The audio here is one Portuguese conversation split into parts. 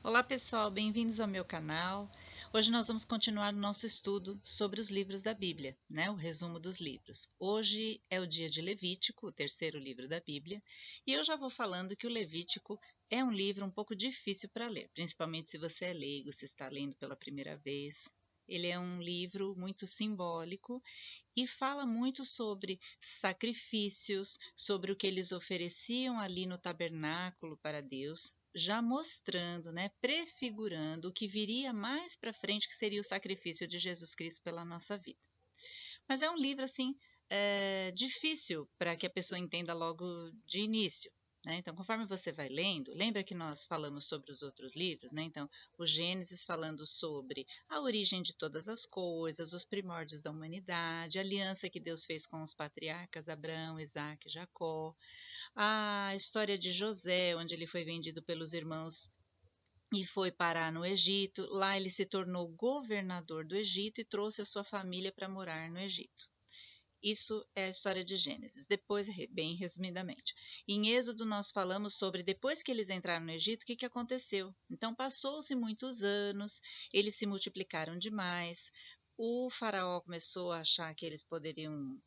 Olá pessoal, bem-vindos ao meu canal. Hoje nós vamos continuar o nosso estudo sobre os livros da Bíblia, né? O resumo dos livros. Hoje é o dia de Levítico, o terceiro livro da Bíblia, e eu já vou falando que o Levítico é um livro um pouco difícil para ler, principalmente se você é leigo, se está lendo pela primeira vez. Ele é um livro muito simbólico e fala muito sobre sacrifícios, sobre o que eles ofereciam ali no tabernáculo para Deus, já mostrando, né, prefigurando o que viria mais para frente, que seria o sacrifício de Jesus Cristo pela nossa vida. Mas é um livro assim difícil para que a pessoa entenda logo de início. Né? Então, conforme você vai lendo, lembra que nós falamos sobre os outros livros, né? Então, o Gênesis falando sobre a origem de todas as coisas, os primórdios da humanidade, a aliança que Deus fez com os patriarcas Abraão, Isaac e Jacó, a história de José, onde ele foi vendido pelos irmãos e foi parar no Egito. Lá ele se tornou governador do Egito e trouxe a sua família para morar no Egito. Isso é a história de Gênesis, depois, bem resumidamente. Em Êxodo, nós falamos sobre depois que eles entraram no Egito, o que aconteceu. Então, passou-se muitos anos, eles se multiplicaram demais, o faraó começou a achar que eles poderiam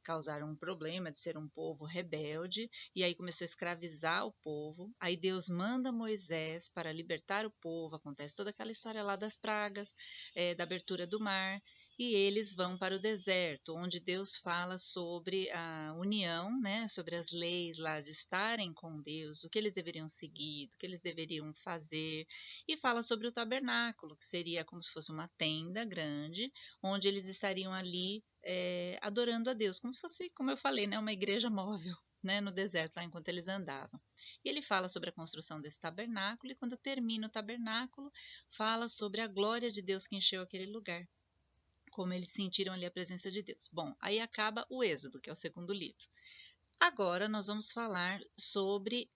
causar um problema de ser um povo rebelde, e aí começou a escravizar o povo. Aí Deus manda Moisés para libertar o povo, acontece toda aquela história lá das pragas, da abertura do mar, e eles vão para o deserto, onde Deus fala sobre a união, né, sobre as leis lá de estarem com Deus, o que eles deveriam seguir, o que eles deveriam fazer, e fala sobre o tabernáculo, que seria como se fosse uma tenda grande, onde eles estariam ali adorando a Deus, como se fosse, como eu falei, né, uma igreja móvel. Né, no deserto, lá enquanto eles andavam. E ele fala sobre a construção desse tabernáculo, e quando termina o tabernáculo, fala sobre a glória de Deus que encheu aquele lugar, como eles sentiram ali a presença de Deus. Bom, aí acaba o Êxodo, que é o segundo livro. Agora nós vamos falar sobre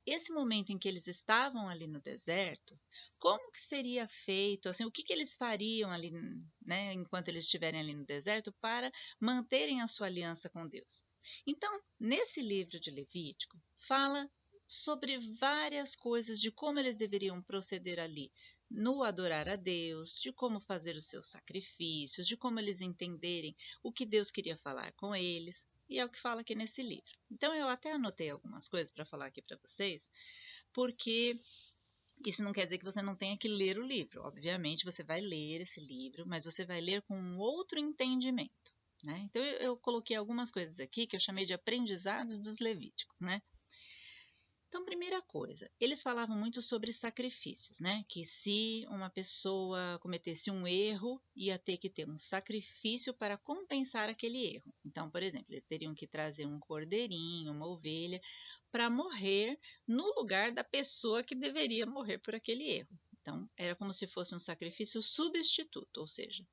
esse momento em que eles estavam ali no deserto, como que seria feito, assim, o que eles fariam ali, né, enquanto eles estiverem ali no deserto para manterem a sua aliança com Deus. Então, nesse livro de Levítico, fala sobre várias coisas de como eles deveriam proceder ali no adorar a Deus, de como fazer os seus sacrifícios, de como eles entenderem o que Deus queria falar com eles. E é o que fala aqui nesse livro. Então, eu até anotei algumas coisas para falar aqui para vocês, porque isso não quer dizer que você não tenha que ler o livro. Obviamente, você vai ler esse livro, mas você vai ler com um outro entendimento. Né? Então, eu coloquei algumas coisas aqui que eu chamei de aprendizados dos Levíticos. Né? Então, primeira coisa, eles falavam muito sobre sacrifícios, né? Que se uma pessoa cometesse um erro, ia ter que ter um sacrifício para compensar aquele erro. Então, por exemplo, eles teriam que trazer um cordeirinho, uma ovelha, para morrer no lugar da pessoa que deveria morrer por aquele erro. Então, era como se fosse um sacrifício substituto, ou seja,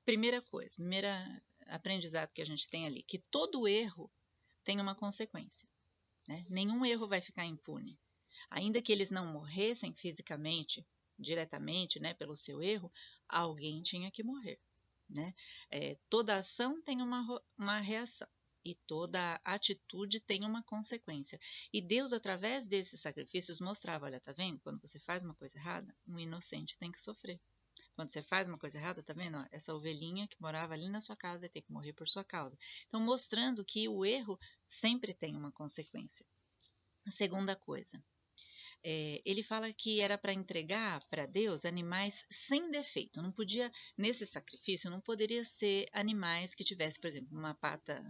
primeira coisa, primeira aprendizado que a gente tem ali, que todo erro tem uma consequência. Né? Nenhum erro vai ficar impune. Ainda que eles não morressem fisicamente, diretamente, né, pelo seu erro, alguém tinha que morrer. Né? Toda ação tem uma reação e toda atitude tem uma consequência. E Deus, através desses sacrifícios, mostrava: olha, tá vendo? Quando você faz uma coisa errada, um inocente tem que sofrer. Quando você faz uma coisa errada, tá vendo? Essa ovelhinha que morava ali na sua casa vai ter que morrer por sua causa. Então, mostrando que o erro sempre tem uma consequência. A segunda coisa, ele fala que era para entregar para Deus animais sem defeito. Não podia, nesse sacrifício, não poderia ser animais que tivessem, por exemplo, uma pata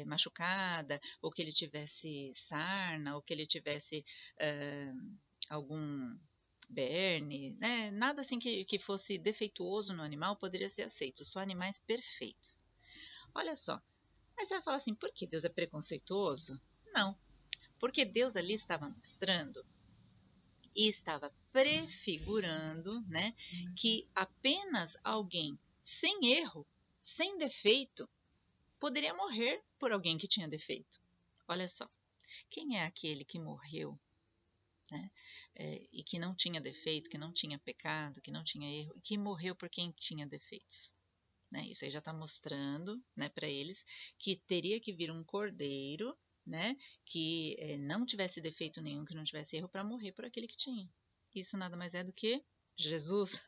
machucada, ou que ele tivesse sarna, ou que ele tivesse algum berne, né? Nada assim que fosse defeituoso no animal poderia ser aceito, só animais perfeitos. Olha só, mas você vai falar assim, por que Deus é preconceituoso? Não, porque Deus ali estava mostrando e estava prefigurando, né, que apenas alguém sem erro, sem defeito, poderia morrer por alguém que tinha defeito. Olha só, quem é aquele que morreu, né, e que não tinha defeito, que não tinha pecado, que não tinha erro, e que morreu por quem tinha defeitos? Né? Isso aí já está mostrando, né, para eles que teria que vir um cordeiro, né, que não tivesse defeito nenhum, que não tivesse erro, para morrer por aquele que tinha. isso nada mais é do que Jesus.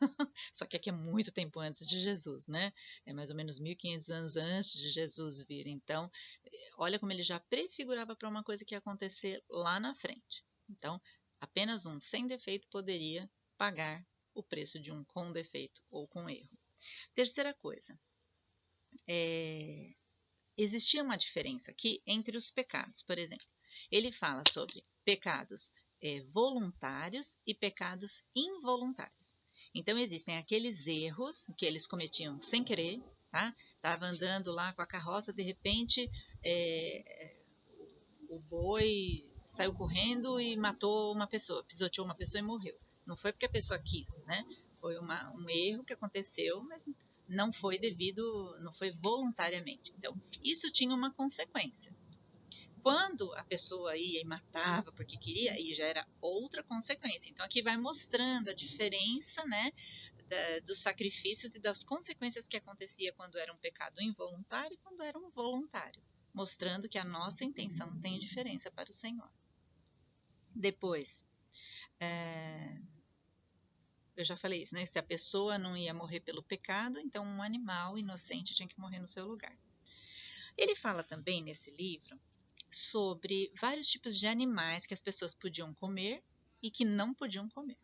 Só que aqui é muito tempo antes de Jesus, né? É mais ou menos 1500 anos antes de Jesus vir. Então, olha como ele já prefigurava para uma coisa que ia acontecer lá na frente. Então, apenas um sem defeito poderia pagar o preço de um com defeito ou com erro. Terceira coisa, existia uma diferença aqui entre os pecados. Por exemplo, ele fala sobre pecados voluntários e pecados involuntários. Então, existem aqueles erros que eles cometiam sem querer, tá? Estava andando lá com a carroça, de repente, o boi saiu correndo e matou uma pessoa, pisoteou uma pessoa e morreu. Não foi porque a pessoa quis, né? Foi um erro que aconteceu, mas não foi devido, não foi voluntariamente. Então, isso tinha uma consequência. Quando a pessoa ia e matava porque queria, aí já era outra consequência. Então, aqui vai mostrando a diferença, né, dos sacrifícios e das consequências que acontecia quando era um pecado involuntário e quando era um voluntário, mostrando que a nossa intenção tem diferença para o Senhor. Depois, eu já falei isso, né? Se a pessoa não ia morrer pelo pecado, então um animal inocente tinha que morrer no seu lugar. Ele fala também nesse livro sobre vários tipos de animais que as pessoas podiam comer e que não podiam comer.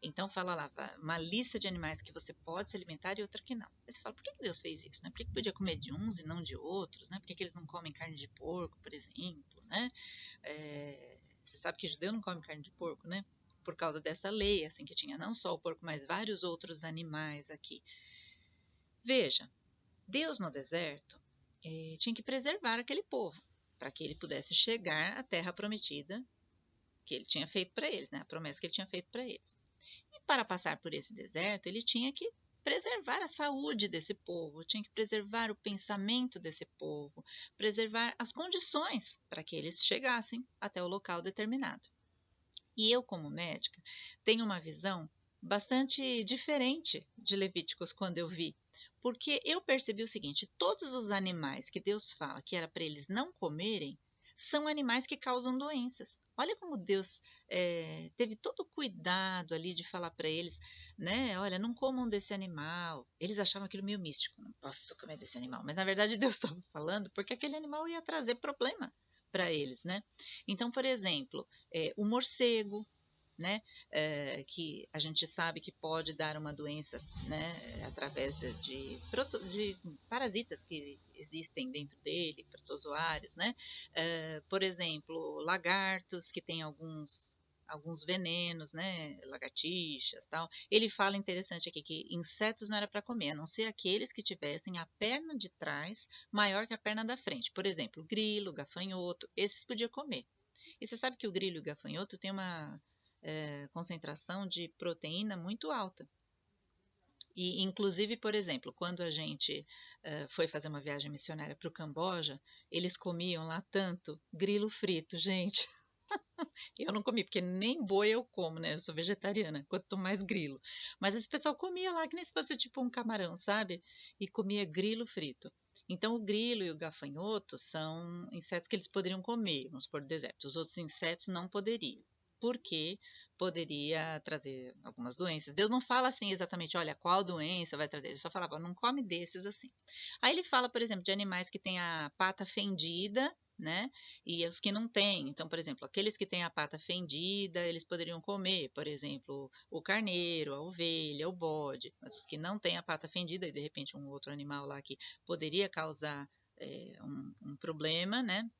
Então fala lá, uma lista de animais que você pode se alimentar e outra que não. Aí você fala, por que Deus fez isso? Né? Por que podia comer de uns e não de outros? Né? Por que eles não comem carne de porco, por exemplo? Né? Você sabe que judeu não come carne de porco, né? Por causa dessa lei, assim, que tinha não só o porco, mas vários outros animais aqui. Veja, Deus no deserto tinha que preservar aquele povo, para que ele pudesse chegar à terra prometida que ele tinha feito para eles, né? A promessa que ele tinha feito para eles. E para passar por esse deserto, ele tinha que preservar a saúde desse povo, tinha que preservar o pensamento desse povo, preservar as condições para que eles chegassem até o local determinado. E eu, como médica, tenho uma visão bastante diferente de Levíticos quando eu vi, porque eu percebi o seguinte: todos os animais que Deus fala que era para eles não comerem são animais que causam doenças. Olha como Deus teve todo o cuidado ali de falar para eles, né? Olha, não comam desse animal. Eles achavam aquilo meio místico, não posso comer desse animal. Mas na verdade Deus estava falando porque aquele animal ia trazer problema para eles, né? Então, por exemplo, o morcego, né, que a gente sabe que pode dar uma doença, né, através de parasitas que existem dentro dele, protozoários, né? Por exemplo, lagartos que têm alguns venenos, né, lagartixas, tal. Ele fala interessante aqui que insetos não era para comer, a não ser aqueles que tivessem a perna de trás maior que a perna da frente. Por exemplo, grilo, gafanhoto, esses podia comer. E você sabe que o grilo e o gafanhoto tem uma concentração de proteína muito alta. E, inclusive, por exemplo, quando a gente foi fazer uma viagem missionária para o Camboja, eles comiam lá tanto grilo frito, gente. Eu não comi, porque nem boi eu como, né? Eu sou vegetariana, quanto mais grilo. Mas esse pessoal comia lá que nem se fosse tipo um camarão, sabe? E comia grilo frito. Então, o grilo e o gafanhoto são insetos que eles poderiam comer, vamos supor, no deserto. Os outros insetos não poderiam, porque poderia trazer algumas doenças. Deus não fala assim exatamente, olha, qual doença vai trazer. Ele só falava, não come desses assim. Aí ele fala, por exemplo, de animais que têm a pata fendida, né? E os que não têm. Então, por exemplo, aqueles que têm a pata fendida, eles poderiam comer, por exemplo, o carneiro, a ovelha, o bode. Mas os que não têm a pata fendida, e de repente um outro animal lá que poderia causar um problema, né?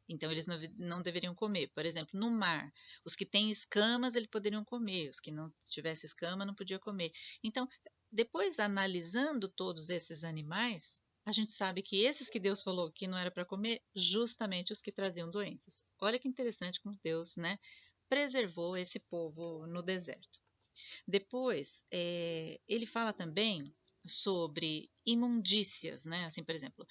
Então eles não deveriam comer. Por exemplo, no mar, os que têm escamas, eles poderiam comer, os que não tivessem escama não podiam comer. Então, depois analisando todos esses animais, a gente sabe que esses que Deus falou que não era para comer, justamente os que traziam doenças. Olha que interessante como Deus, né, preservou esse povo no deserto. Depois, ele fala também sobre imundícias, né? Assim, por exemplo,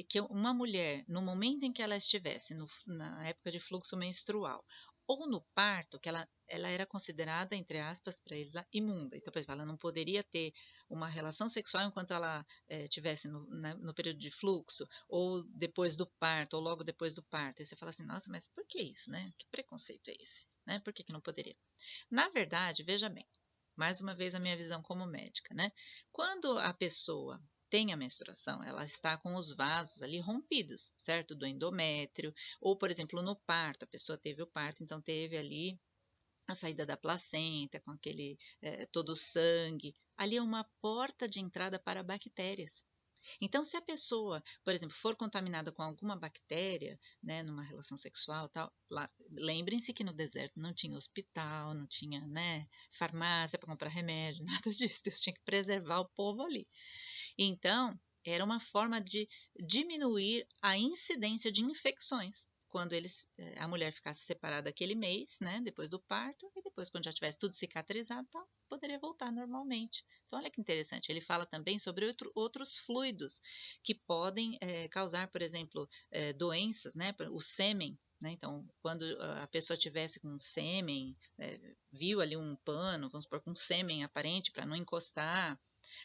que uma mulher, no momento em que ela estivesse na época de fluxo menstrual ou no parto, que ela era considerada, entre aspas, para eles, imunda. Então, por exemplo, ela não poderia ter uma relação sexual enquanto ela estivesse no período de fluxo, ou depois do parto, ou logo depois do parto. E você fala assim, nossa, mas por que isso, né? Que preconceito é esse? né? Por que não poderia? Na verdade, veja bem, mais uma vez a minha visão como médica, né? Quando a pessoa tem a menstruação, ela está com os vasos ali rompidos, certo? Do endométrio, ou, por exemplo, no parto, a pessoa teve o parto, então teve ali a saída da placenta, com aquele todo o sangue. Ali é uma porta de entrada para bactérias. Então, se a pessoa, por exemplo, for contaminada com alguma bactéria, né, numa relação sexual, tal, lembrem-se que no deserto não tinha hospital, não tinha, né, farmácia para comprar remédio, nada disso. Deus tinha que preservar o povo ali. Então, era uma forma de diminuir a incidência de infecções quando a mulher ficasse separada aquele mês, né, depois do parto, e depois, quando já tivesse tudo cicatrizado, tal, poderia voltar normalmente. Então, olha que interessante. Ele fala também sobre outros fluidos que podem causar, por exemplo, doenças, né, o sêmen. Né? Então, quando a pessoa tivesse com sêmen, viu ali um pano, vamos supor, com sêmen aparente para não encostar,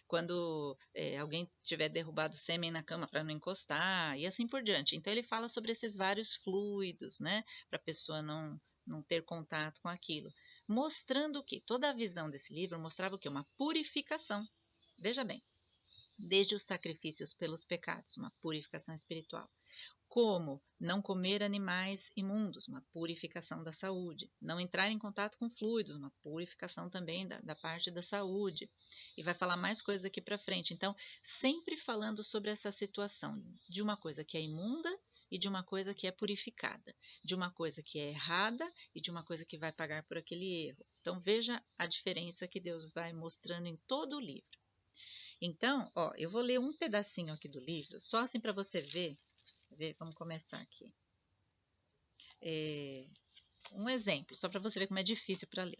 quando alguém tiver derrubado sêmen na cama para não encostar e assim por diante. Então ele fala sobre esses vários fluidos, né, para a pessoa não ter contato com aquilo, mostrando que toda a visão desse livro mostrava o que? Uma purificação. Veja bem, desde os sacrifícios pelos pecados, uma purificação espiritual. Como não comer animais imundos, uma purificação da saúde. Não entrar em contato com fluidos, uma purificação também da parte da saúde. E vai falar mais coisas aqui para frente. Então, sempre falando sobre essa situação de uma coisa que é imunda e de uma coisa que é purificada, de uma coisa que é errada e de uma coisa que vai pagar por aquele erro. Então, veja a diferença que Deus vai mostrando em todo o livro. Então, ó, eu vou ler um pedacinho aqui do livro, só assim para você ver. Vamos começar aqui. Um exemplo, só para você ver como é difícil para ler.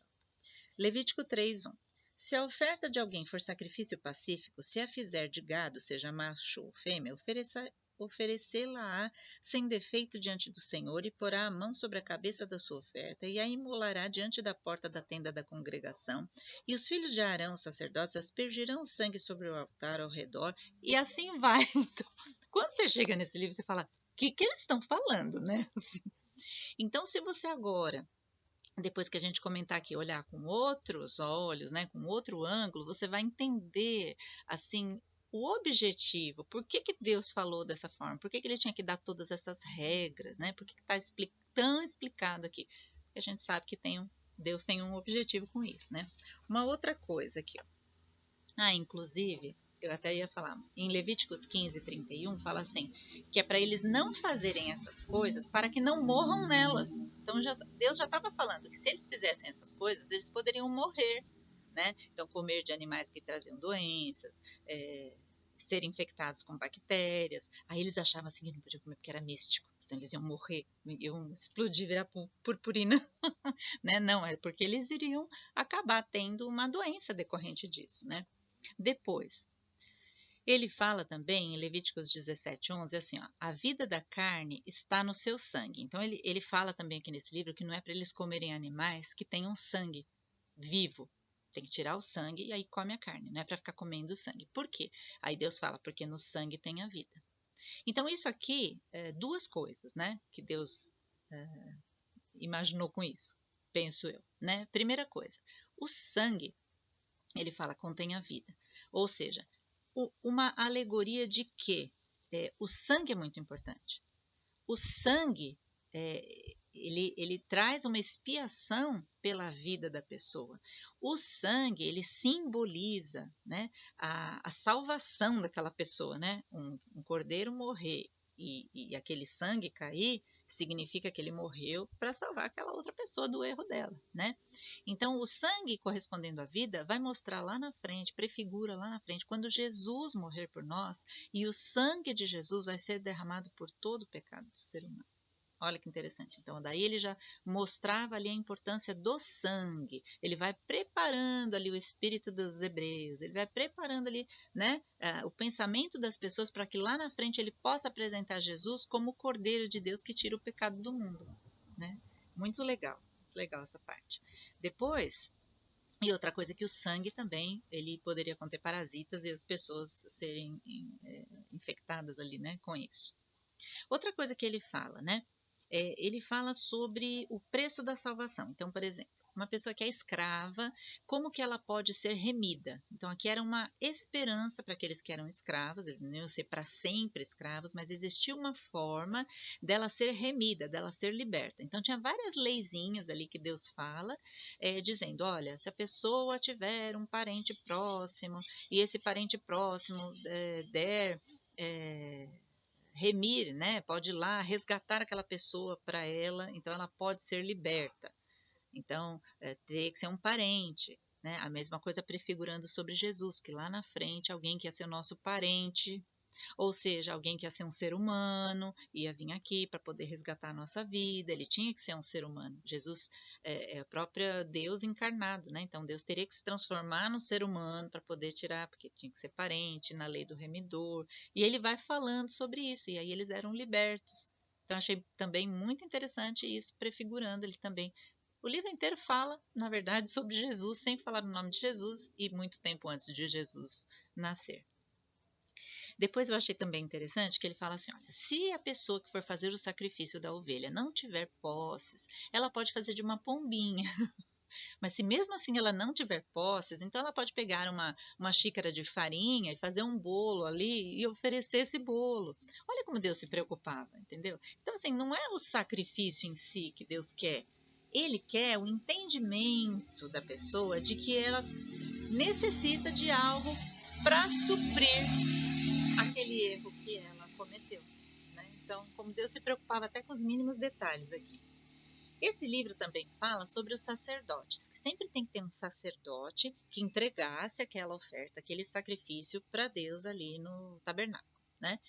Levítico 3:1. Se a oferta de alguém for sacrifício pacífico, se a fizer de gado, seja macho ou fêmea, oferecê-la-á sem defeito diante do Senhor e porá a mão sobre a cabeça da sua oferta e a imolará diante da porta da tenda da congregação. E os filhos de Arão, os sacerdotes, aspergirão o sangue sobre o altar ao redor e assim vai. Então, quando você chega nesse livro, você fala, o que eles estão falando, né? Então, se você agora, depois que a gente comentar aqui, olhar com outros olhos, né, com outro ângulo, você vai entender, assim, o objetivo, por que Deus falou dessa forma, por que ele tinha que dar todas essas regras, né, por que está tão explicado aqui. Porque a gente sabe que Deus tem um objetivo com isso, né. Uma outra coisa aqui, ó. Inclusive, eu até ia falar, em Levíticos 15:31 fala assim, que é para eles não fazerem essas coisas para que não morram nelas. Então Deus já estava falando que se eles fizessem essas coisas, eles poderiam morrer, né? Então comer de animais que traziam doenças, ser infectados com bactérias. Aí eles achavam assim que não podiam comer porque era místico, senão eles iam morrer, iam explodir, virar purpurina, né? Não, é porque eles iriam acabar tendo uma doença decorrente disso, né? Depois, ele fala também em Levíticos 17:11 assim, ó, a vida da carne está no seu sangue. Então ele fala também aqui nesse livro que não é para eles comerem animais que tenham sangue vivo. Tem que tirar o sangue e aí come a carne, não é para ficar comendo sangue. Por quê? Aí Deus fala, porque no sangue tem a vida. Então isso aqui, duas coisas, né, que Deus imaginou com isso, penso eu, né? Primeira coisa, o sangue, ele fala, contém a vida. Ou seja, uma alegoria de que o sangue é muito importante. O sangue, ele traz uma expiação pela vida da pessoa. O sangue, ele simboliza, né, a salvação daquela pessoa. Né? Um cordeiro morrer e aquele sangue cair, significa que ele morreu para salvar aquela outra pessoa do erro dela, né? Então, o sangue correspondendo à vida vai mostrar lá na frente, prefigura lá na frente, quando Jesus morrer por nós, e o sangue de Jesus vai ser derramado por todo o pecado do ser humano. Olha que interessante. Então, daí ele já mostrava ali a importância do sangue. Ele vai preparando ali o espírito dos hebreus, ele vai preparando ali, né, o pensamento das pessoas para que lá na frente ele possa apresentar Jesus como o Cordeiro de Deus que tira o pecado do mundo, né? Muito legal essa parte. Depois, e outra coisa é que o sangue também, ele poderia conter parasitas e as pessoas serem infectadas ali, né, com isso. Outra coisa que ele fala, né? ele fala sobre o preço da salvação. Então, por exemplo, uma pessoa que é escrava, como que ela pode ser remida? Então, aqui era uma esperança para aqueles que eram escravos, eles não iam ser para sempre escravos, mas existia uma forma dela ser remida, dela ser liberta. Então, tinha várias leizinhas ali que Deus fala, dizendo, olha, se a pessoa tiver um parente próximo, e esse parente próximo der... remir, né? Pode ir lá resgatar aquela pessoa para ela, então ela pode ser liberta. Então, teria que ser um parente, né? A mesma coisa prefigurando sobre Jesus, que lá na frente alguém que ia ser o nosso parente, ou seja, alguém que ia ser um ser humano, ia vir aqui para poder resgatar a nossa vida, ele tinha que ser um ser humano. Jesus é o próprio Deus encarnado, né? Então Deus teria que se transformar no ser humano para poder tirar, porque tinha que ser parente, na lei do remidor. E ele vai falando sobre isso, e aí eles eram libertos. Então achei também muito interessante isso, prefigurando ele também. O livro inteiro fala, na verdade, sobre Jesus, sem falar o nome de Jesus, e muito tempo antes de Jesus nascer. Depois eu achei também interessante que ele fala assim: olha, se a pessoa que for fazer o sacrifício da ovelha não tiver posses, ela pode fazer de uma pombinha. Mas se mesmo assim ela não tiver posses, então ela pode pegar uma xícara de farinha e fazer um bolo ali e oferecer esse bolo. Olha como Deus se preocupava, entendeu? Então, assim, não é o sacrifício em si que Deus quer. Ele quer o entendimento da pessoa de que ela necessita de algo para suprir aquele erro que ela cometeu. Né? Então, como Deus se preocupava até com os mínimos detalhes aqui. Esse livro também fala sobre os sacerdotes, que sempre tem que ter um sacerdote que entregasse aquela oferta, aquele sacrifício para Deus ali no tabernáculo, né?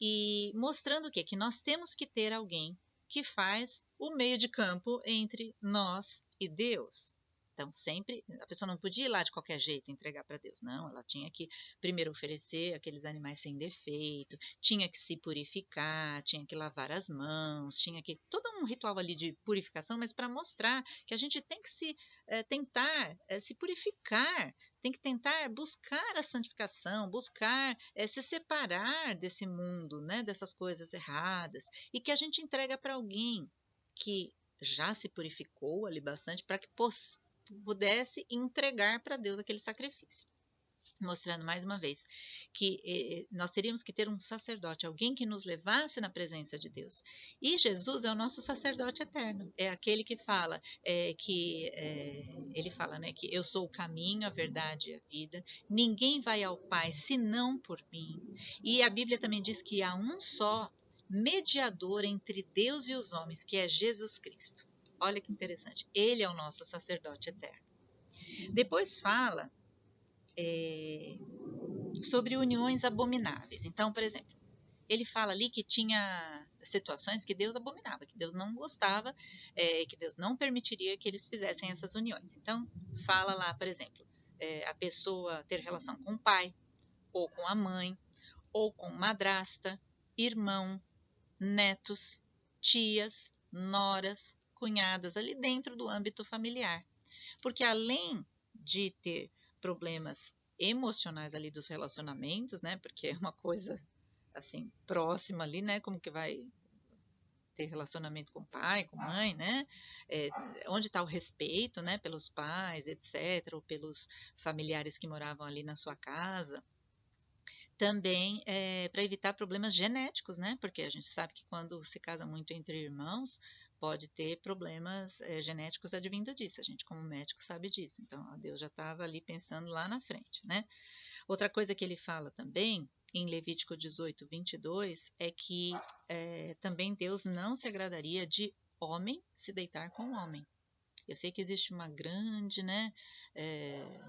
E mostrando o quê? Que nós temos que ter alguém que faz o meio de campo entre nós e Deus. Então, sempre, a pessoa não podia ir lá de qualquer jeito entregar para Deus, não, ela tinha que primeiro oferecer aqueles animais sem defeito, tinha que se purificar, tinha que lavar as mãos, tinha que. Todo um ritual ali de purificação, mas para mostrar que a gente tem que se tentar se purificar, tem que tentar buscar a santificação, buscar se separar desse mundo, né, dessas coisas erradas, e que a gente entrega para alguém que já se purificou ali bastante para que pudesse entregar para Deus aquele sacrifício. Mostrando mais uma vez que nós teríamos que ter um sacerdote, alguém que nos levasse na presença de Deus. E Jesus é o nosso sacerdote eterno, é aquele que fala, ele fala, né, que eu sou o caminho, a verdade e a vida, ninguém vai ao Pai senão por mim. E a Bíblia também diz que há um só mediador entre Deus e os homens, que é Jesus Cristo. Olha que interessante, ele é o nosso sacerdote eterno. Depois fala sobre uniões abomináveis. Então, por exemplo, ele fala ali que tinha situações que Deus abominava, que Deus não gostava, que Deus não permitiria que eles fizessem essas uniões. Então, fala lá, por exemplo, a pessoa ter relação com o pai, ou com a mãe, ou com madrasta, irmão, netos, tias, noras, cunhadas, ali dentro do âmbito familiar. Porque além de ter problemas emocionais ali dos relacionamentos, né? Porque é uma coisa assim próxima ali, né? Como que vai ter relacionamento com o pai, com a mãe, né? Onde está o respeito, né? Pelos pais, etc., ou pelos familiares que moravam ali na sua casa. Também para evitar problemas genéticos, né? Porque a gente sabe que quando se casa muito entre irmãos, pode ter problemas genéticos advindo disso. A gente, como médico, sabe disso. Então, Deus já estava ali pensando lá na frente, né? Outra coisa que ele fala também, em Levítico 18, 22, é que também Deus não se agradaria de homem se deitar com homem. Eu sei que existe uma grande, né,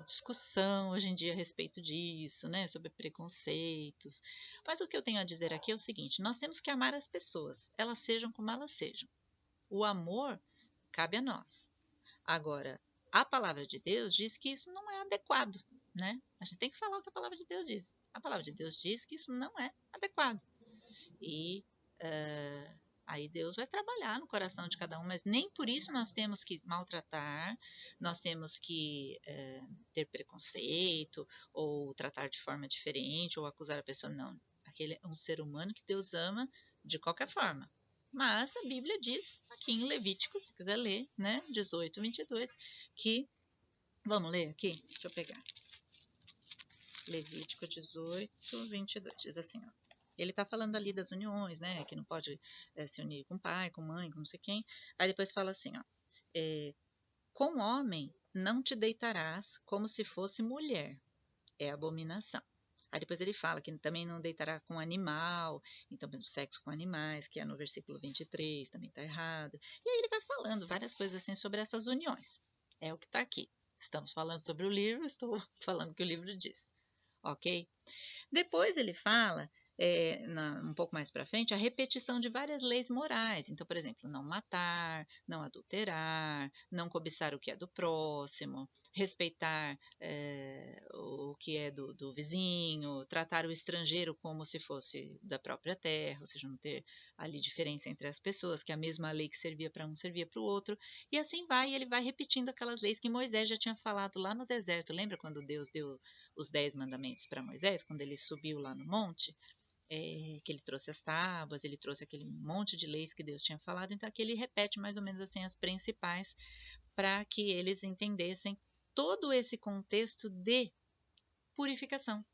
discussão hoje em dia a respeito disso, né, sobre preconceitos. Mas o que eu tenho a dizer aqui é o seguinte: nós temos que amar as pessoas, elas sejam como elas sejam. O amor cabe a nós. Agora, a palavra de Deus diz que isso não é adequado, né? A gente tem que falar o que a palavra de Deus diz. A palavra de Deus diz que isso não é adequado. E aí Deus vai trabalhar no coração de cada um, mas nem por isso nós temos que maltratar, nós temos que ter preconceito, ou tratar de forma diferente, ou acusar a pessoa. Não, aquele é um ser humano que Deus ama de qualquer forma. Mas a Bíblia diz aqui em Levítico, se quiser ler, né, 18, 22, que... Vamos ler aqui? Deixa eu pegar. Levítico 18, 22, diz assim, ó. Ele está falando ali das uniões, né, que não pode se unir com pai, com mãe, com não sei quem. Aí depois fala assim, ó, com homem não te deitarás como se fosse mulher, é abominação. Aí depois ele fala que também não deitará com animal, então sexo com animais, que é no versículo 23, também está errado. E aí ele vai falando várias coisas assim sobre essas uniões. É o que está aqui. Estamos falando sobre o livro, estou falando o que o livro diz. Ok? Depois ele fala, um pouco mais para frente, a repetição de várias leis morais. Então, por exemplo, não matar, não adulterar, não cobiçar o que é do próximo, respeitar o que é do vizinho, tratar o estrangeiro como se fosse da própria terra, ou seja, não ter ali diferença entre as pessoas, que a mesma lei que servia para um servia para o outro. E assim vai, ele vai repetindo aquelas leis que Moisés já tinha falado lá no deserto. Lembra quando Deus deu os 10 mandamentos para Moisés, quando ele subiu lá no monte, que ele trouxe as tábuas, ele trouxe aquele monte de leis que Deus tinha falado, então aqui ele repete mais ou menos assim as principais para que eles entendessem todo esse contexto de purificação,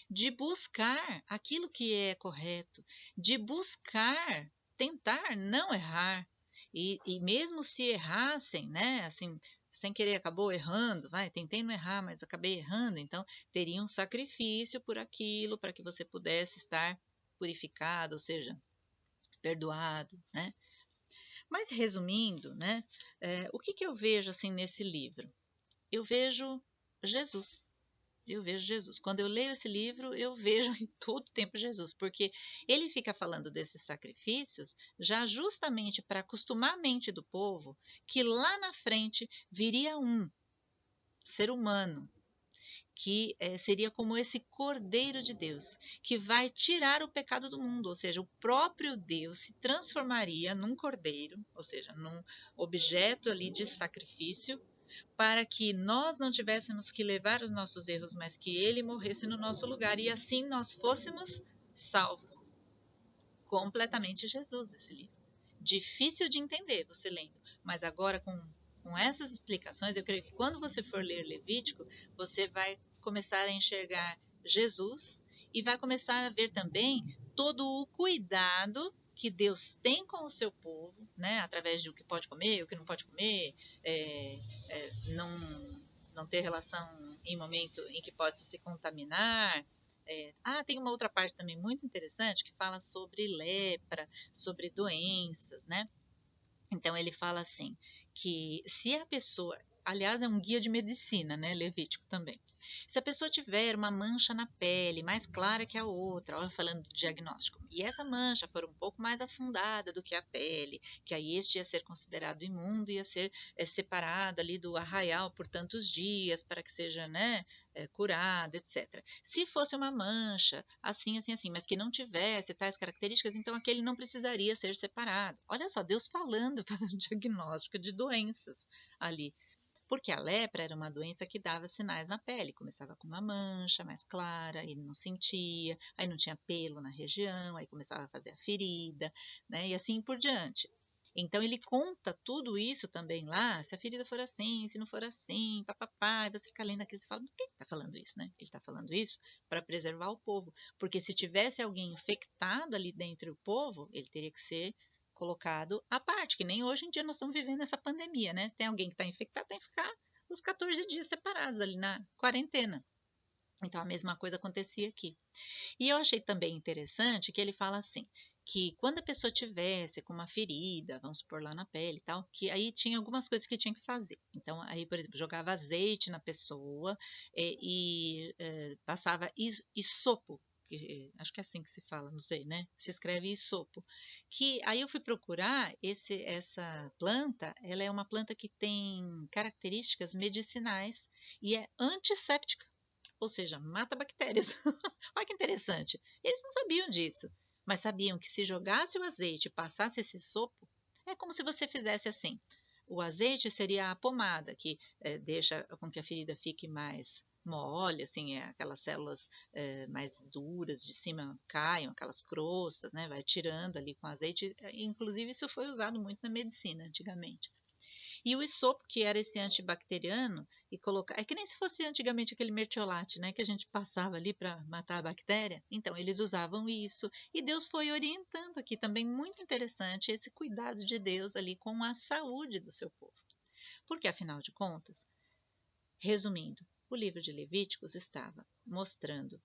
de buscar aquilo que é correto, de buscar, tentar não errar, e mesmo se errassem, né, assim, sem querer acabou errando, tentei não errar, mas acabei errando, então teria um sacrifício por aquilo para que você pudesse estar purificado, ou seja, perdoado, né? Mas resumindo, né, o que eu vejo assim nesse livro? Eu vejo Jesus. Eu vejo Jesus. Quando eu leio esse livro, eu vejo em todo tempo Jesus, porque ele fica falando desses sacrifícios já justamente para acostumar a mente do povo que lá na frente viria um ser humano que seria como esse Cordeiro de Deus, que vai tirar o pecado do mundo, ou seja, o próprio Deus se transformaria num cordeiro, ou seja, num objeto ali de sacrifício, para que nós não tivéssemos que levar os nossos erros, mas que ele morresse no nosso lugar e assim nós fôssemos salvos. Completamente Jesus esse livro. Difícil de entender você lendo, mas agora com essas explicações, eu creio que quando você for ler Levítico, você vai começar a enxergar Jesus e vai começar a ver também todo o cuidado que Deus tem com o seu povo, né, através de o que pode comer, o que não pode comer, não ter relação em momento em que possa se contaminar. Tem uma outra parte também muito interessante que fala sobre lepra, sobre doenças, né? Então ele fala assim, que se a pessoa, aliás é um guia de medicina, né, Levítico também. Se a pessoa tiver uma mancha na pele mais clara que a outra, olha, falando do diagnóstico, e essa mancha for um pouco mais afundada do que a pele, que aí este ia ser considerado imundo, ia ser separado ali do arraial por tantos dias para que seja, né, curada, etc. Se fosse uma mancha assim, assim, assim, mas que não tivesse tais características, então aquele não precisaria ser separado. Olha só, Deus falando, fazendo diagnóstico de doenças ali. Porque a lepra era uma doença que dava sinais na pele. Começava com uma mancha mais clara, ele não sentia, aí não tinha pelo na região, aí começava a fazer a ferida, né? E assim por diante. Então ele conta tudo isso também lá, se a ferida for assim, se não for assim, papapá, e você fica lendo aquilo e fala, por que ele está falando isso, né? Ele está falando isso para preservar o povo, porque se tivesse alguém infectado ali dentro do povo, ele teria que ser colocado à parte, que nem hoje em dia nós estamos vivendo essa pandemia, né? Se tem alguém que está infectado, tem que ficar os 14 dias separados ali na quarentena. Então a mesma coisa acontecia aqui. E eu achei também interessante que ele fala assim, que quando a pessoa tivesse com uma ferida, vamos supor lá na pele e tal, que aí tinha algumas coisas que tinha que fazer. Então aí, por exemplo, jogava azeite na pessoa passava isopo, acho que é assim que se fala, não sei, né? Se escreve isopo. Que aí eu fui procurar essa planta, ela é uma planta que tem características medicinais e é antisséptica, ou seja, mata bactérias. Olha que interessante. Eles não sabiam disso, mas sabiam que se jogasse o azeite e passasse esse sopo, é como se você fizesse assim. O azeite seria a pomada que deixa com que a ferida fique mais mole, assim, aquelas células mais duras de cima caem, aquelas crostas, né? Vai tirando ali com azeite. Inclusive, isso foi usado muito na medicina antigamente. E o isopo, que era esse antibacteriano, e colocar. É que nem se fosse antigamente aquele mertiolate, né? Que a gente passava ali para matar a bactéria. Então, eles usavam isso. E Deus foi orientando aqui também, muito interessante, esse cuidado de Deus ali com a saúde do seu povo. Porque, afinal de contas, resumindo, o livro de Levíticos estava mostrando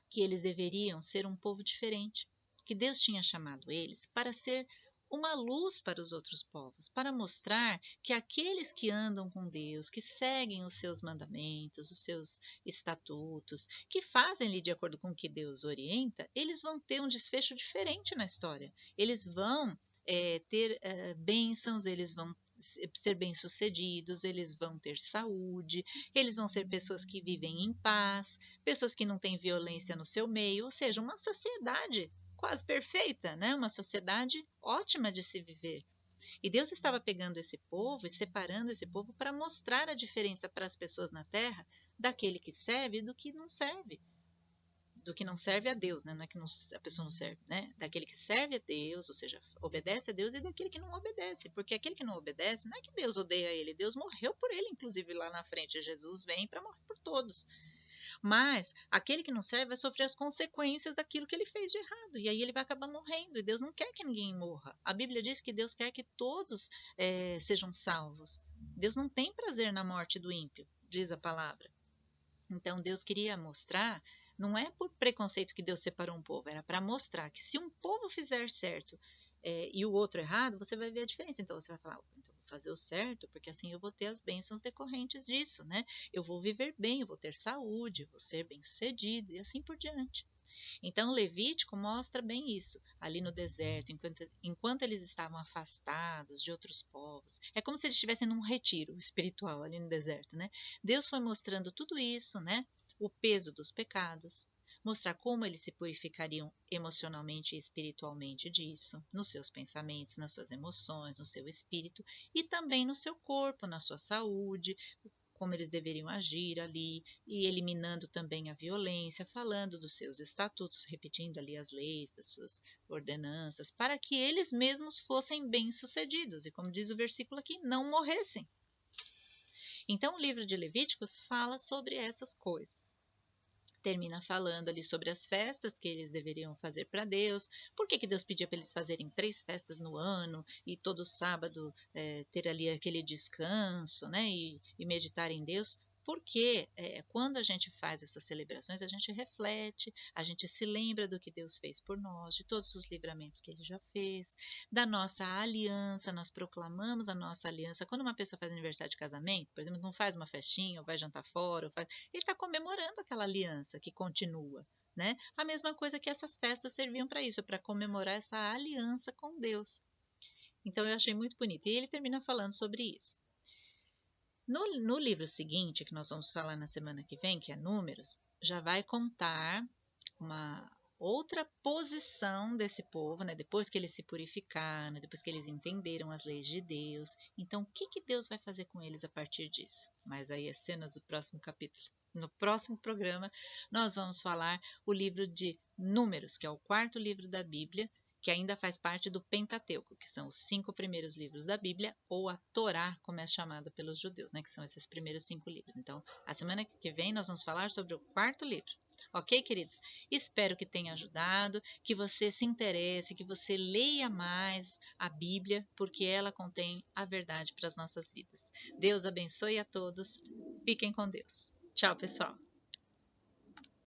que eles deveriam ser um povo diferente, que Deus tinha chamado eles para ser uma luz para os outros povos, para mostrar que aqueles que andam com Deus, que seguem os seus mandamentos, os seus estatutos, que fazem-lhe de acordo com o que Deus orienta, eles vão ter um desfecho diferente na história. Eles vão ter bênçãos, eles vão ser bem-sucedidos, eles vão ter saúde, eles vão ser pessoas que vivem em paz, pessoas que não têm violência no seu meio, ou seja, uma sociedade quase perfeita, né? Uma sociedade ótima de se viver. E Deus estava pegando esse povo e separando esse povo para mostrar a diferença para as pessoas na terra daquele que serve e do que não serve. Do que não serve a Deus, né? Não é que a pessoa não serve, né? Daquele que serve a Deus, ou seja, obedece a Deus, e daquele que não obedece. Porque aquele que não obedece, não é que Deus odeia ele, Deus morreu por ele, inclusive lá na frente. Jesus vem para morrer por todos. Mas aquele que não serve vai sofrer as consequências daquilo que ele fez de errado. E aí ele vai acabar morrendo. E Deus não quer que ninguém morra. A Bíblia diz que Deus quer que todos sejam salvos. Deus não tem prazer na morte do ímpio, diz a palavra. Então Deus queria mostrar, não é por preconceito que Deus separou um povo, era para mostrar que se um povo fizer certo e o outro errado, você vai ver a diferença. Então você vai falar, então vou fazer o certo, porque assim eu vou ter as bênçãos decorrentes disso, né? Eu vou viver bem, eu vou ter saúde, vou ser bem-sucedido e assim por diante. Então, Levítico mostra bem isso, ali no deserto, enquanto eles estavam afastados de outros povos. É como se eles estivessem num retiro espiritual ali no deserto, né? Deus foi mostrando tudo isso, né? O peso dos pecados, mostrar como eles se purificariam emocionalmente e espiritualmente disso, nos seus pensamentos, nas suas emoções, no seu espírito e também no seu corpo, na sua saúde, como eles deveriam agir ali, e eliminando também a violência, falando dos seus estatutos, repetindo ali as leis, das suas ordenanças, para que eles mesmos fossem bem-sucedidos, e como diz o versículo aqui, não morressem. Então, o livro de Levíticos fala sobre essas coisas. Termina falando ali sobre as festas que eles deveriam fazer para Deus, por que Deus pedia para eles fazerem 3 festas no ano e todo sábado ter ali aquele descanso, né, e meditar em Deus, porque quando a gente faz essas celebrações, a gente reflete, a gente se lembra do que Deus fez por nós, de todos os livramentos que Ele já fez, da nossa aliança, nós proclamamos a nossa aliança. Quando uma pessoa faz aniversário de casamento, por exemplo, não faz uma festinha, ou vai jantar fora, ele está comemorando aquela aliança que continua. Né? A mesma coisa que essas festas serviam para isso, para comemorar essa aliança com Deus. Então eu achei muito bonito. E ele termina falando sobre isso. No livro seguinte, que nós vamos falar na semana que vem, que é Números, já vai contar uma outra posição desse povo, né? Depois que eles se purificaram, depois que eles entenderam as leis de Deus. Então, o que Deus vai fazer com eles a partir disso? Mas aí as cenas do próximo capítulo. No próximo programa, nós vamos falar o livro de Números, que é o 4º livro da Bíblia, que ainda faz parte do Pentateuco, que são os 5 primeiros livros da Bíblia, ou a Torá, como é chamada pelos judeus, né, que são esses primeiros 5 livros. Então, a semana que vem nós vamos falar sobre o 4º livro. Ok, queridos? Espero que tenha ajudado, que você se interesse, que você leia mais a Bíblia, porque ela contém a verdade para as nossas vidas. Deus abençoe a todos. Fiquem com Deus. Tchau, pessoal.